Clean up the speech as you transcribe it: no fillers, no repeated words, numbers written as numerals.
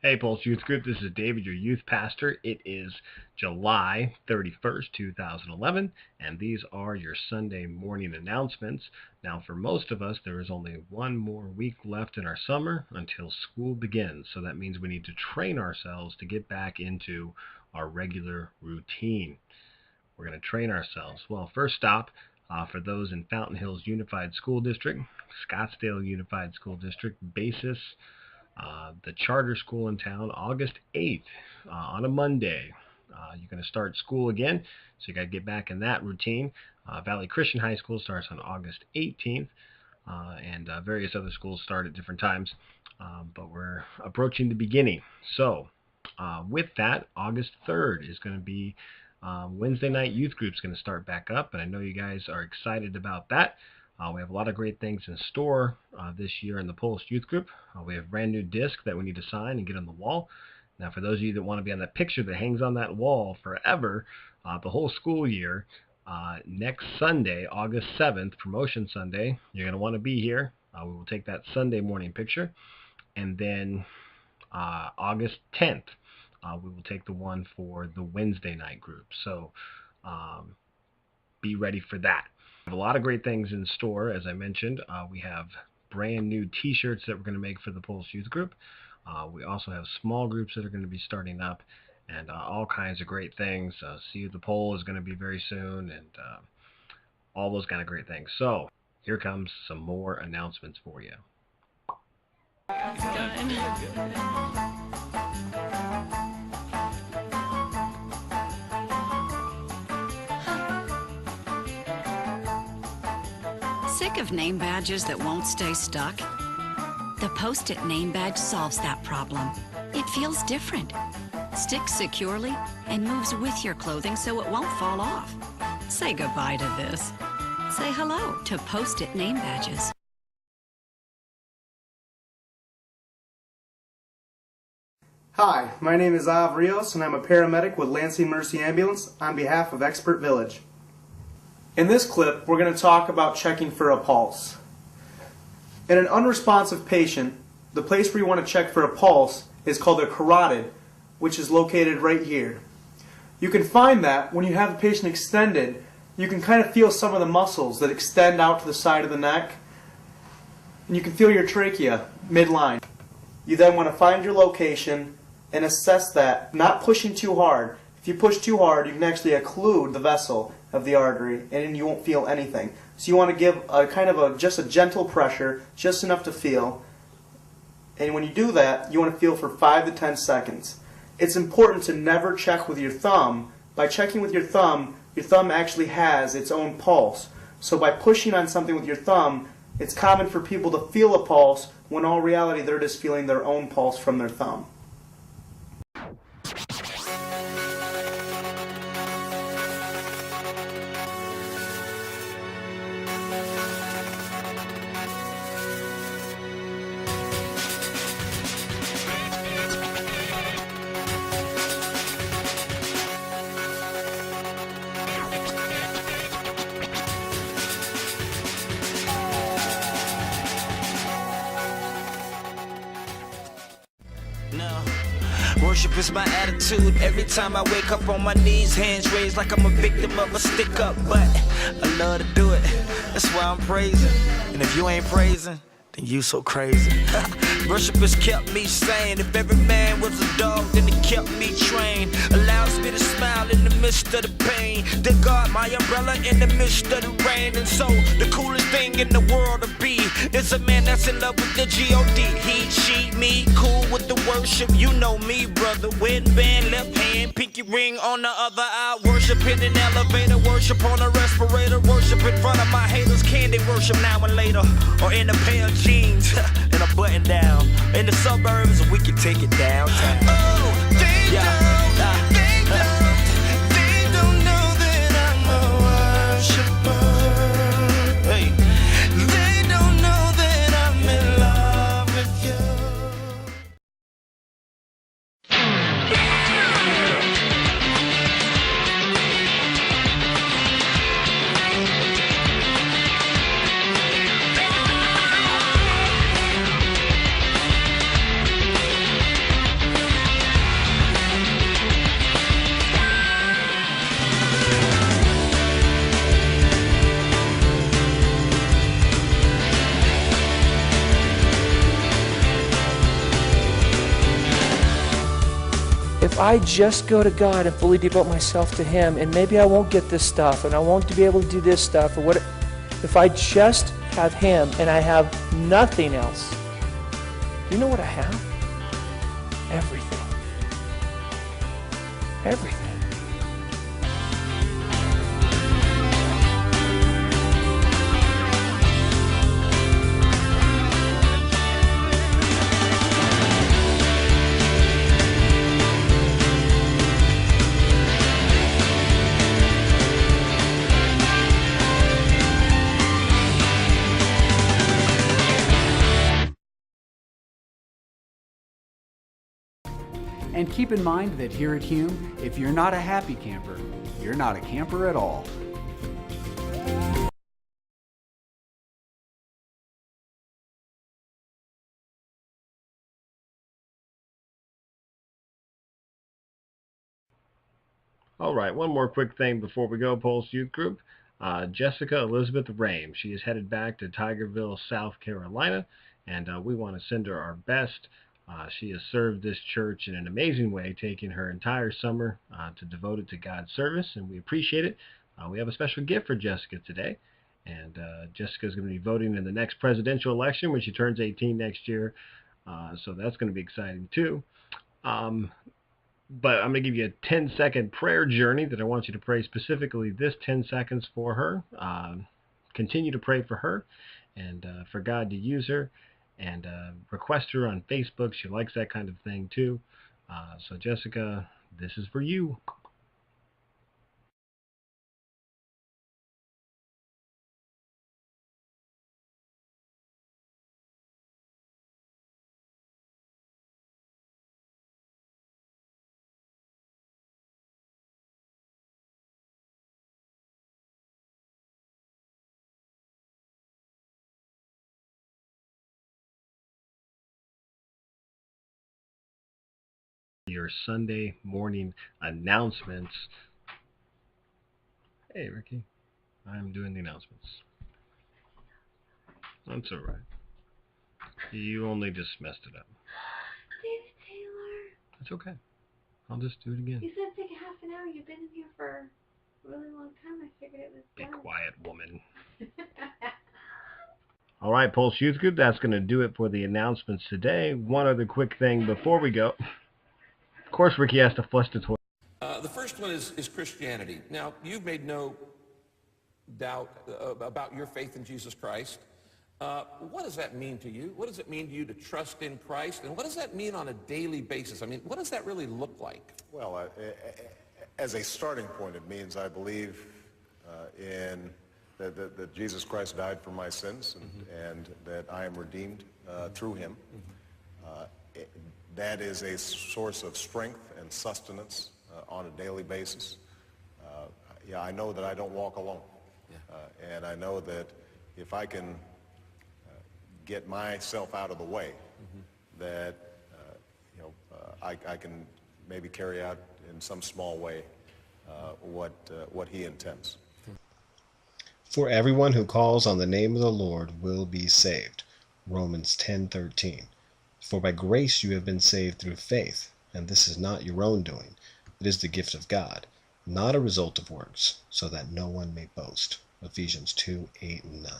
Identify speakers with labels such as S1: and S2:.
S1: Hey, Pulse Youth Group, this is David, your youth pastor. It is July 31st, 2011, and these are your Sunday morning announcements. Now, for most of us, there is only one more week left in our summer until school begins, so that means we need to train ourselves to get back into our regular routine. We're going to train ourselves. Well, first stop for those in Fountain Hills Unified School District, Scottsdale Unified School District, Basis, the charter school in town, August 8th on a Monday. You're going to start school again, so you got to get back in that routine. Valley Christian High School starts on August 18th, and various other schools start at different times, but we're approaching the beginning. So with that, August 3rd is going to be Wednesday night youth group is going to start back up, and I know you guys are excited about that. We have a lot of great things in store this year in the Pulse Youth Group. We have a brand new disc that we need to sign and get on the wall. Now, for those of you that want to be on that picture that hangs on that wall forever, the whole school year, next Sunday, August 7th, Promotion Sunday, you're going to want to be here. We will take that Sunday morning picture. And then August 10th, we will take the one for the Wednesday night group. So be ready for that. We have a lot of great things in store, as I mentioned. We have brand new t-shirts that we're going to make for the Pulse Youth Group. We also have small groups that are going to be starting up, and all kinds of great things. See You at the Pole is going to be very soon, and all those kind of great things. So here comes some more announcements for you.
S2: Sick of name badges that won't stay stuck? The Post-it name badge solves that problem. It feels different, sticks securely, and moves with your clothing so it won't fall off. Say goodbye to this. Say hello to Post-it name badges.
S3: Hi, my name is Av Rios, and I'm a paramedic with Lansing Mercy Ambulance on behalf of Expert Village. In this clip, we're going to talk about checking for a pulse. In an unresponsive patient, the place where you want to check for a pulse is called a carotid, which is located right here. You can find that when you have the patient extended, you can kind of feel some of the muscles that extend out to the side of the neck, and you can feel your trachea midline. You then want to find your location and assess that, not pushing too hard. If you push too hard, you can actually occlude the vessel of the artery, and you won't feel anything. So you want to give a kind of just a gentle pressure, just enough to feel. And when you do that, you want to feel for 5 to 10 seconds. It's important to never check with your thumb. By checking with your thumb actually has its own pulse. So by pushing on something with your thumb, it's common for people to feel a pulse when in all reality they're just feeling their own pulse from their thumb.
S4: Worship is my attitude. Every time I wake up on my knees, hands raised like I'm a victim of a stick up. But I love to do it. That's why I'm praising. And if you ain't praising, then you so crazy. Worship has kept me sane. If every man was a dog, then it kept me trained. Allows me to smile in the midst of the pain. Then God, my umbrella in the midst of the rain. And so the coolest thing in the world to be is a man that's in love with the G.O.D. He, she, me, cool with the worship. You know me, brother. Wedding band, left hand, pinky ring on the other eye. Worship in an elevator, worship on a respirator. Worship in front of my haters, candy worship now and later. Or in a pair of jeans and a button down. In the suburbs, we can take it downtown. Oh, they don't know that I'm a worshiper. Hey, they don't know that I'm in love with you.
S5: if I just go to God and fully devote myself to Him, and maybe I won't get this stuff, and I won't be able to do this stuff, or what, if I just have Him and I have nothing else, you know what I have? Everything. Everything.
S6: And keep in mind that here at Hume, if you're not a happy camper, you're not a camper at all.
S1: All right, one more quick thing before we go, Pulse Youth Group. Jessica Elizabeth Rame. She is headed back to Tigerville, South Carolina, and we want to send her our best. She has served this church in an amazing way, taking her entire summer to devote it to God's service, and we appreciate it. We have a special gift for Jessica today, and Jessica is going to be voting in the next presidential election when she turns 18 next year, so that's going to be exciting too. But I'm going to give you a 10-second prayer journey that I want you to pray specifically this 10 seconds for her. Continue to pray for her and for God to use her. And request her on Facebook. She likes that kind of thing too. So Jessica, this is for you. Your Sunday morning announcements. Hey, Ricky. I'm doing the announcements. That's all right. You only just messed it up.
S7: David Taylor.
S1: That's okay. I'll just do it again.
S7: You said take a half an hour. You've been in here for a really long time. I figured it was done.
S1: Be quiet, woman. All right, Pulse Youth Group, that's going to do it for the announcements today. One other quick thing before we go. Of course, Ricky has to flush the toilet.
S8: The first one is Christianity. Now, you've made no doubt about your faith in Jesus Christ. What does that mean to you? What does it mean to you to trust in Christ? And what does that mean on a daily basis? I mean, what does that really look like?
S9: Well, as a starting point, it means I believe in that Jesus Christ died for my sins and that I am redeemed through him. That is a source of strength and sustenance on a daily basis. Yeah, I know that I don't walk alone. Yeah. And I know that if I can get myself out of the way, that I can maybe carry out in some small way what he intends.
S10: For everyone who calls on the name of the Lord will be saved. Romans 10:13. For by grace you have been saved through faith, and this is not your own doing. It is the gift of God, not a result of works, so that no one may boast. Ephesians 2:8 and 9.